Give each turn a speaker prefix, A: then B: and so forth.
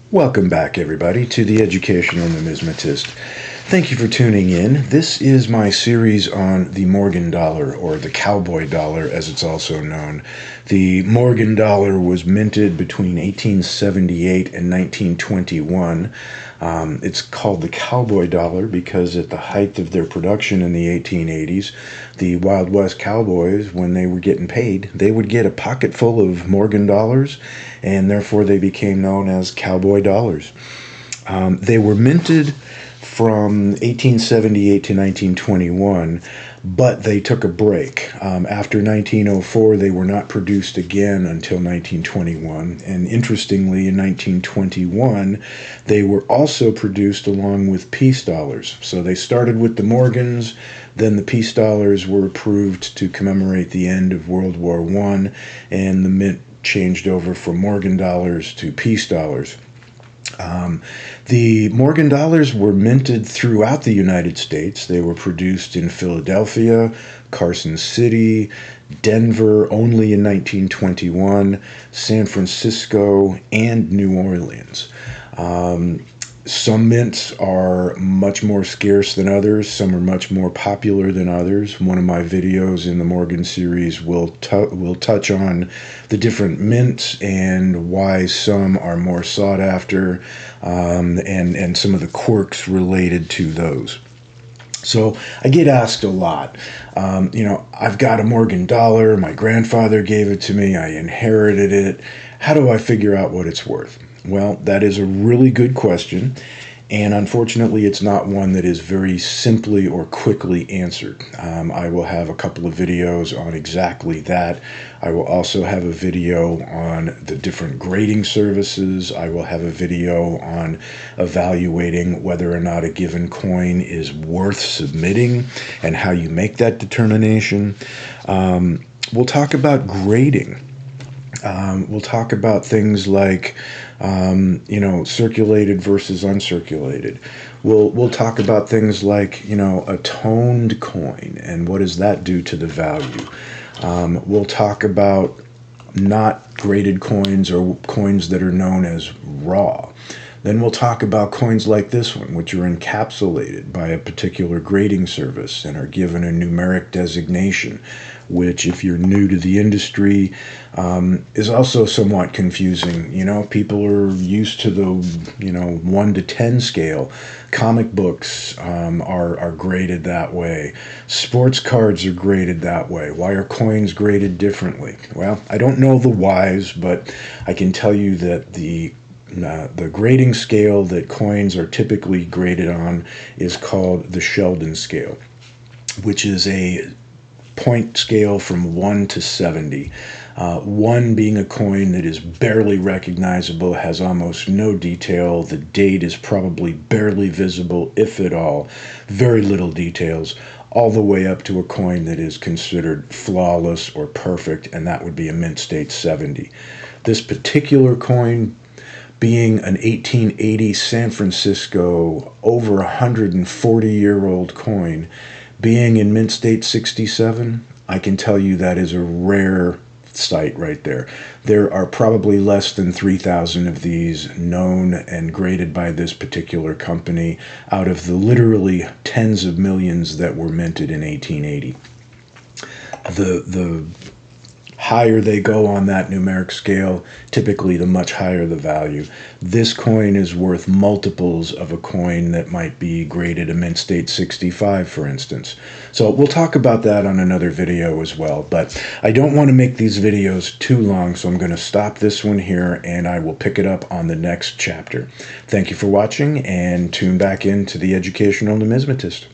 A: Welcome back, everybody, to the Educational Numismatist. Thank you for tuning in. This is my series on the Morgan dollar, or the cowboy dollar, as it's also known. The Morgan dollar was minted between 1878 and 1921. It's called the cowboy dollar because at the height of their production in the 1880s, the Wild West cowboys, when they were getting paid, they would get a pocket full of Morgan dollars, and therefore they became known as cowboy dollars. They were minted from 1878 to 1921, but they took a break. After 1904, they were not produced again until 1921. And interestingly, in 1921, they were also produced along with peace dollars. So they started with the Morgans, then the peace dollars were approved to commemorate the end of World War I, and the mint changed over from Morgan dollars to peace dollars. The Morgan dollars were minted throughout the United States. They were produced in Philadelphia, Carson City, Denver only in 1921, San Francisco, and New Orleans. Some mints are much more scarce than others. Some are much more popular than others. One of my videos in the Morgan series will touch on the different mints and why some are more sought after, and some of the quirks related to those. So I get asked a lot, I've got a Morgan dollar, my grandfather gave it to me, I inherited it. How do I figure out what it's worth? Well, that is a really good question, and unfortunately it's not one that is very simply or quickly answered. I will have a couple of videos on exactly that. I will also have a video on the different grading services. I will have a video on evaluating whether or not a given coin is worth submitting and how you make that determination. We'll talk about grading. We'll talk about things like, circulated versus uncirculated. We'll talk about things like, a toned coin and what does that do to the value. We'll talk about not graded coins or coins that are known as raw. Then we'll talk about coins like this one, which are encapsulated by a particular grading service and are given a numeric designation, which, if you're new to the industry, is also somewhat confusing. People are used to the, 1 to 10 scale. Comic books are graded that way. Sports cards are graded that way. Why are coins graded differently? Well, I don't know the whys, but I can tell you that the grading scale that coins are typically graded on is called the Sheldon scale, which is a point scale from 1 to 70. 1 being a coin that is barely recognizable, has almost no detail, the date is probably barely visible, if at all, very little details, all the way up to a coin that is considered flawless or perfect, and that would be a mint state 70. This particular coin, being an 1880 San Francisco, over 140-year-old coin, being in mint state 67, I can tell you that is a rare sight right there. There are probably less than 3,000 of these known and graded by this particular company out of the literally tens of millions that were minted in 1880. The higher they go on that numeric scale, typically the much higher the value. This coin is worth multiples of a coin that might be graded a mint state 65, for instance. So we'll talk about that on another video as well, but I don't want to make these videos too long, so I'm going to stop this one here and I will pick it up on the next chapter. Thank you for watching, and tune back into the Educational Numismatist.